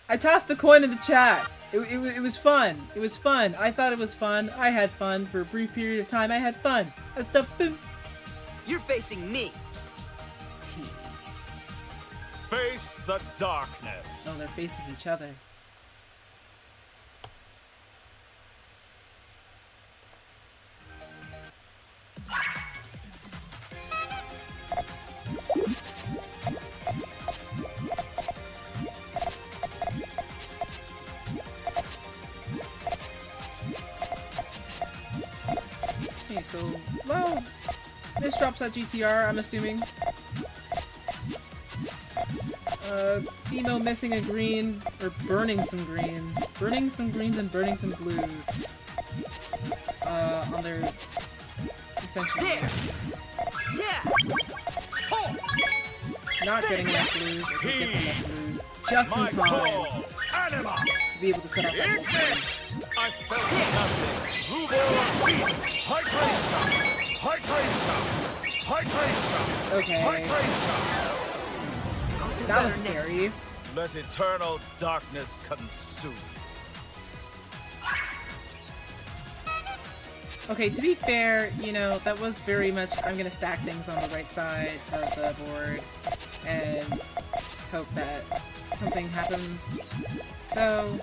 I tossed a coin in the chat. It was fun. It was fun. I thought it was fun. I had fun for a brief period of time. I had fun. You're facing me. T. Face the darkness. Oh, they're facing each other. Okay, so, well, this drops that GTR, I'm assuming. Bemo missing a green, or burning some greens. Burning some greens and burning some blues. On their essentially. Not getting enough blues, if he gets enough blues. Just in time to be able to set up that multi. I felt nothing. Okay. That was scary. Let eternal darkness consume. Okay, to be fair, you know, that was very much, I'm gonna stack things on the right side of the board and hope that something happens. So,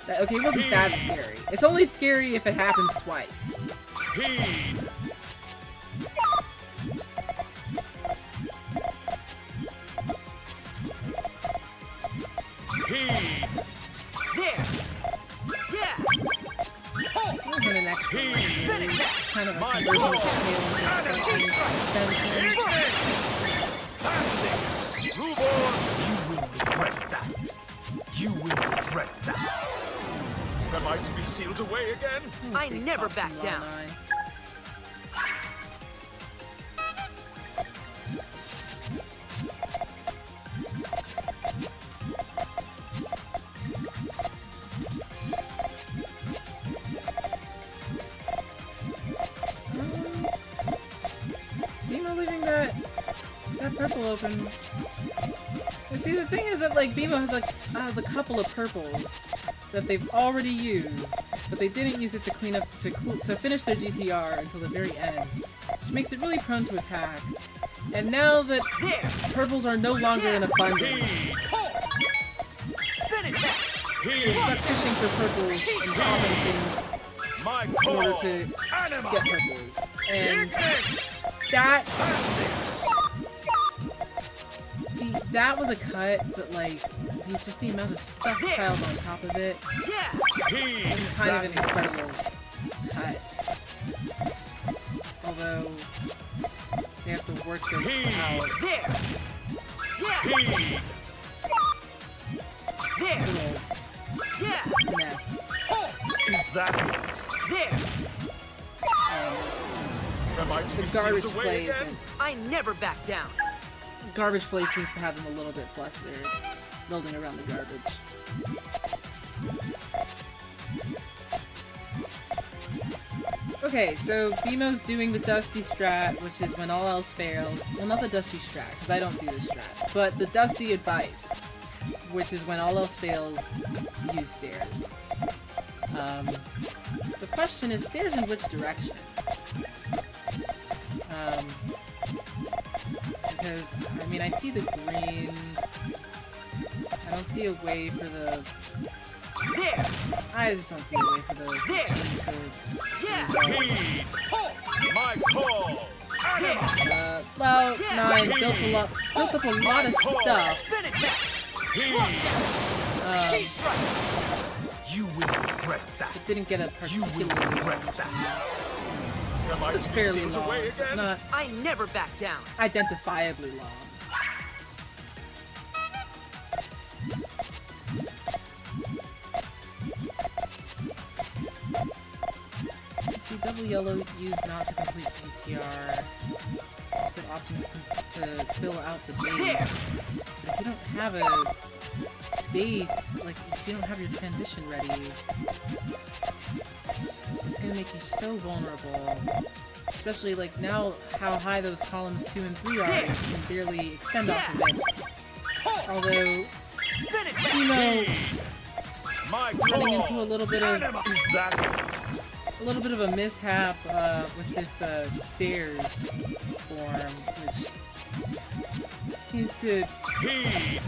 okay, it wasn't that scary. It's only scary if it happens twice. Heed. Heed. There. Yeah. It wasn't an extra one, really. It's kind of a conversion of the tail into a extension. Sandix. Rubor. You will regret that. You will regret that. Am I to be sealed away again? I never back down. Bemo leaving that purple open. And see, the thing is that like Bemo has a couple of purples that they've already used, but they didn't use it to clean up to finish their GTR until the very end, which makes it really prone to attack. And now that purples are no longer in abundance, they're stuck fishing for purples and common things in order to get purples. And that, see, that was a cut, but like, just the amount of stuff piled on top of it, it's kind of an incredible cut. Although, they have to work this out. This little mess. Is that it? The garbage play isn't. I never back down. Garbage play seems to have them a little bit flustered, building around the garbage. Okay, so Bemo's doing the Dusty strat, which is when all else fails. Well, not the Dusty strat, because I don't do this strat, but the Dusty advice, which is when all else fails, use stairs. The question is, stairs in which direction? Because, I mean, I see the greens. I don't see a way for the... I just don't see a way for the chain to... My call. LAO9 built up a lot of stuff. You will regret that. It didn't get a particularly long chain. Am I It's to be fairly sealed long, away but again? not I never back down. identifiably long. See, double yellow used not to complete GTR. Instead opting to fill out the base. But if you don't have a base, like if you don't have your transition ready, it's gonna make you so vulnerable. Especially like now how high those columns 2 and 3 are, you can barely extend off of it. Although Bemo My running call. into a little bit of Is that it? a mishap with this stairs form, which seems to Heed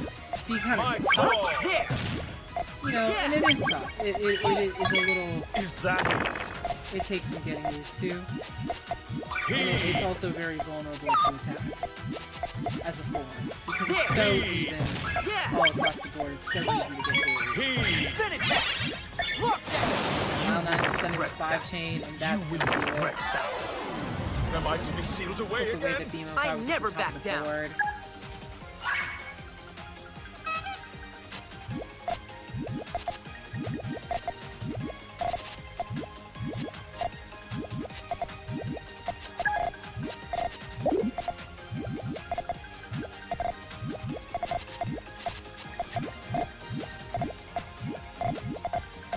be kind my of call. tough. There. You know, and it is tough. It is a little. Is that it? It takes some getting used to, and Heed. it's also very vulnerable to attack as a form because it's so even all across the board. It's so easy to get through. Heed. Spin attack. Lock down. LAO9 is sending a 5-chain, and that's You going will to do it. regret that. Am I to be sealed away The way again? that Bemo5 I was never at the top back of the down. board.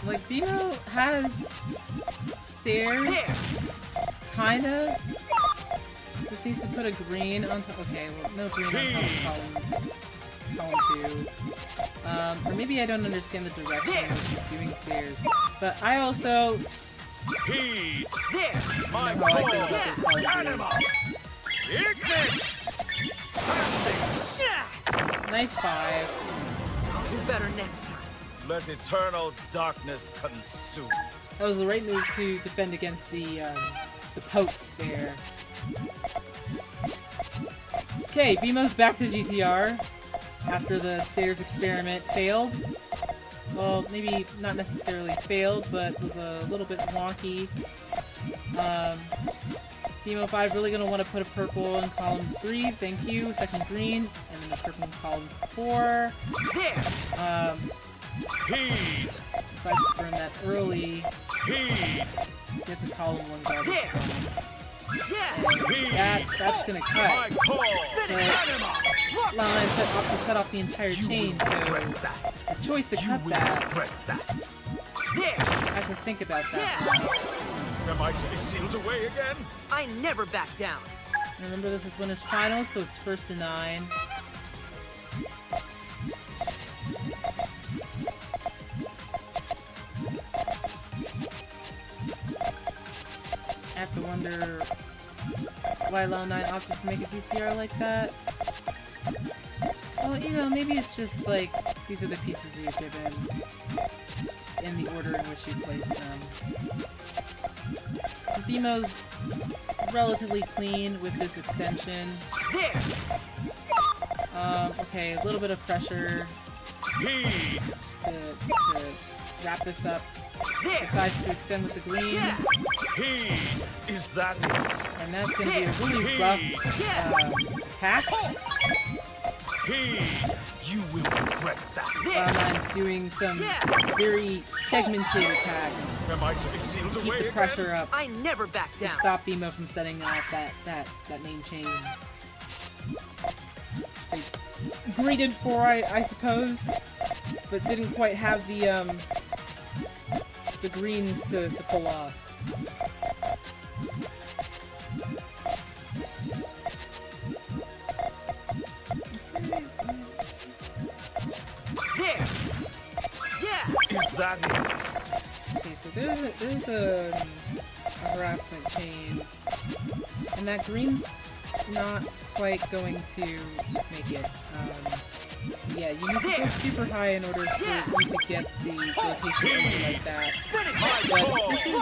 Like, Bemo has stairs, There. kinda. Just needs to put a green on top. Okay, well, no green on top of column 2. Or maybe I don't understand the direction in which he's doing stairs. But I also Heed. There. My know how I call. feel about those column Animal. 2s. Ignis. Sandix. Yeah. Nice 5. I'll do better next time. Let eternal darkness consume. That was the right move to defend against the pokes there. Okay, Bemo's back to GTR after the stairs experiment failed. Well, maybe not necessarily failed, but was a little bit wonky. Bemo5 really gonna want to put a purple in column 3, thank you. Second green, and then a purple in column 4. There. Heed. Decides to burn that early. Heed. Gets a column 1 garbage. There. Yeah. That's gonna My cut. call. But Animal. LAO9 set off the entire You chain, will so regret that. the choice to You cut will that, regret that. There. I have to think about that. Am I to be sealed away again? I never back down. And remember, this is winners finals, so it's 1st to 9. I have to wonder why LAO9 opted to make a GTR like that. Well, you know, maybe it's just like, these are the pieces you're given in the order in which you place them. Bemo's relatively clean with this extension. There. Okay, a little bit of pressure Heed. to wrap this up. There. Decides to extend with the greens, Yeah. Heed. Is that it? and that's going to be a really rough attack. Heed. You will regret that. LAO9 doing some very segmented attacks Am I to be sealed to away keep the again? pressure up I never back to down. stop Bemo from setting off that main chain. They greeted for, I suppose, but didn't quite have the greens to pull off. There. Yeah. Is that it? Okay, so there's a harassment chain, and that green's not quite going to make it. Yeah, you need to go super high in order for you to get the rotation over like that. Spin it. But this is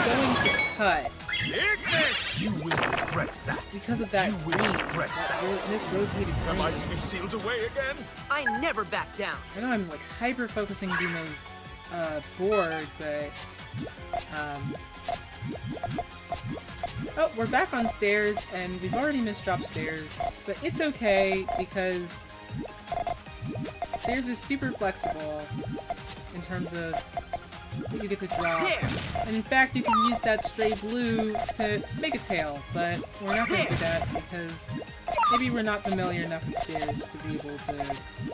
going to cut Ignis. You will regret that. because of that You will green, regret this rotated Am I green. to be sealed away again? I never back down. I know I'm like hyper focusing Bemo's board, but oh, we're back on stairs, and we've already misdropped stairs, but it's okay because stairs is super flexible in terms of what you get to drop. And in fact, you can use that stray blue to make a tail, but we're not going to do that because maybe we're not familiar enough with stairs to be able to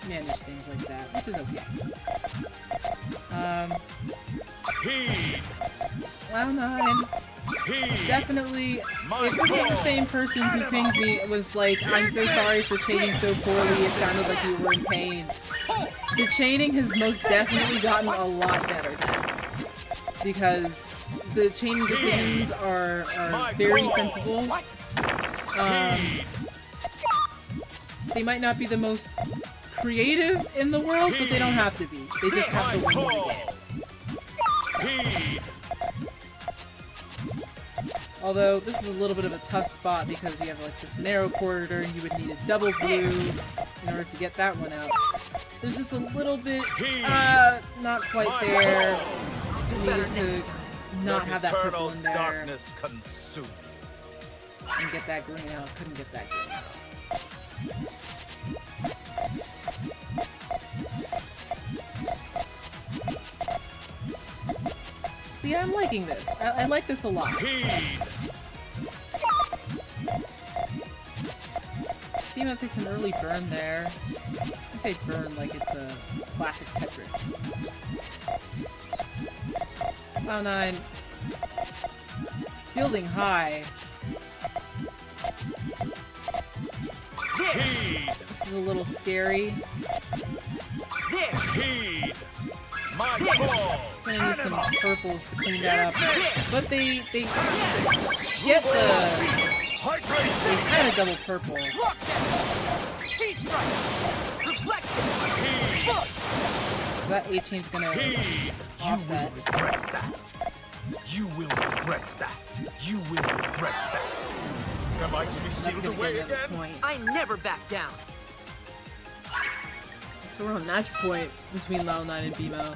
manage things like that, which is okay. Heed. LAO9 Heed. definitely, if this is the same person who pinged me, it was like, I'm so sorry for chaining so poorly, it sounded like you were in pain. The chaining has most definitely gotten a lot better then. Because the chaining decisions are very sensible. They might not be the most creative in the world, but they don't have to be. They just have to win the game. Although, this is a little bit of a tough spot because you have like this narrow corridor and you would need a double blue in order to get that one out. There's just a little bit, not quite there. Needed to not have that purple in there. Darkness consume. And get that green out. Couldn't get that green out. See, I'm liking this. I like this a lot. Bemo takes an early burn there. I say burn like it's a classic Tetris. LAO9. Fielding high. This is a little scary. Gonna need some purples to clean that up. But they get the... They had a double purple. That A-chain's gonna offset. You will regret that. You will regret that. Am I to be sealed away again? I never back down. So we're on match point between LAO9 and Bemo.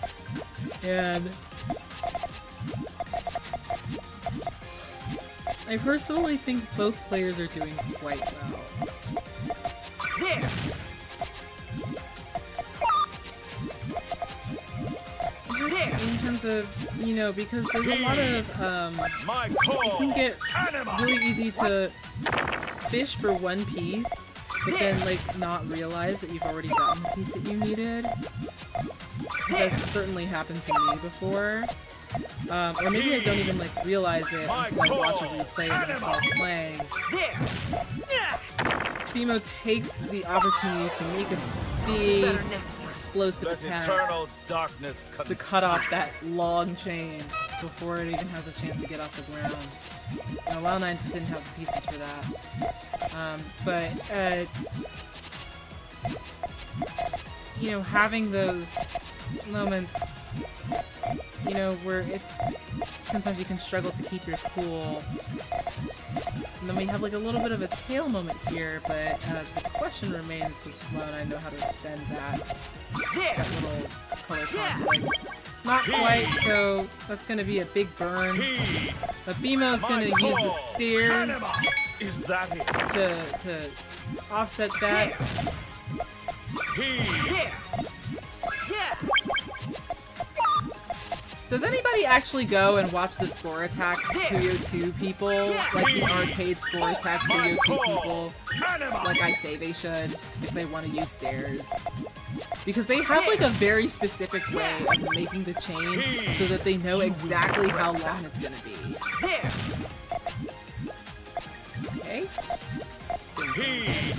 And I personally think both players are doing quite well. There. Just in terms of, you know, because there's a lot of, it can get really easy to fish for one piece, but then, like, not realize that you've already gotten the piece that you needed. That certainly happened to me before. Or maybe I don't even, like, realize it until I watch a replay of myself playing. Bemo takes the opportunity to make a big, explosive attack to cut off that long chain before it even has a chance to get off the ground. Now, LAO9 just didn't have the pieces for that. You know, having those moments, you know, where sometimes you can struggle to keep your cool. And then we have like a little bit of a tail moment here, but the question remains, does LAO9 know how to extend that little color conflict? Not quite, so that's going to be a big burn. But Bemo's going to use the stairs to offset that. Does anybody actually go and watch the score attack Puyo 2 people? Like the arcade score attack Puyo 2 people? Like I say they should, if they want to use stairs. Because they have like a very specific way of making the chain so that they know exactly how long it's gonna be. Okay.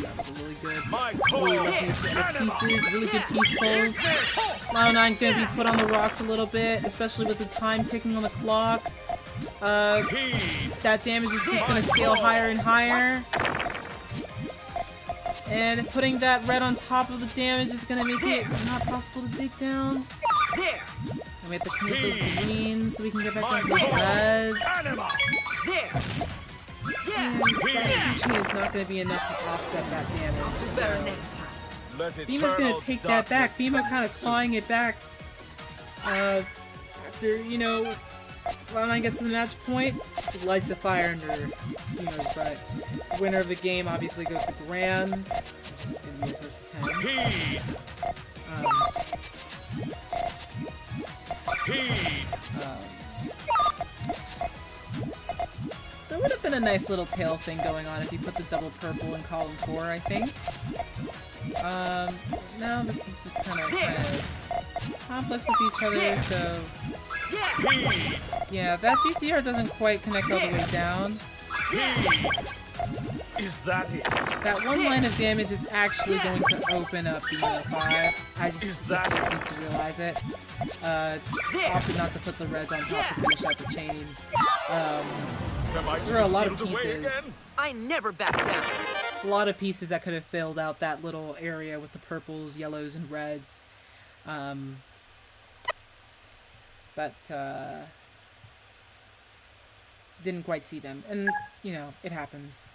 That was really good. Really lucky set of pieces, really good piece pulls. LAO9 gonna be put on the rocks a little bit, especially with the time ticking on the clock. That damage is just gonna scale higher and higher. And putting that red on top of the damage is gonna make it not possible to dig down. And we have to clean up those greens so we can get back down to the reds. And that 2-chain is not going to be enough to offset that damage. So Bemo's going to take that back. Bemo kind of clawing it back. After, you know, LAO9 gets to the match point, lights a fire under Bemo's butt. Winner of the game obviously goes to Grands, which is going to be the first attempt. There would have been a nice little tail thing going on if you put the double purple in column 4, I think. Now this is just kind of conflict with each other, so... Yeah, that GTR doesn't quite connect all the way down. Is that it? That one line of damage is actually going to open up Bemo5. I just need to realize it. Opted not to put the reds on top to finish out the chain. There are a lot of pieces. I never back down. A lot of pieces that could have filled out that little area with the purples, yellows, and reds. But didn't quite see them. And, you know, it happens.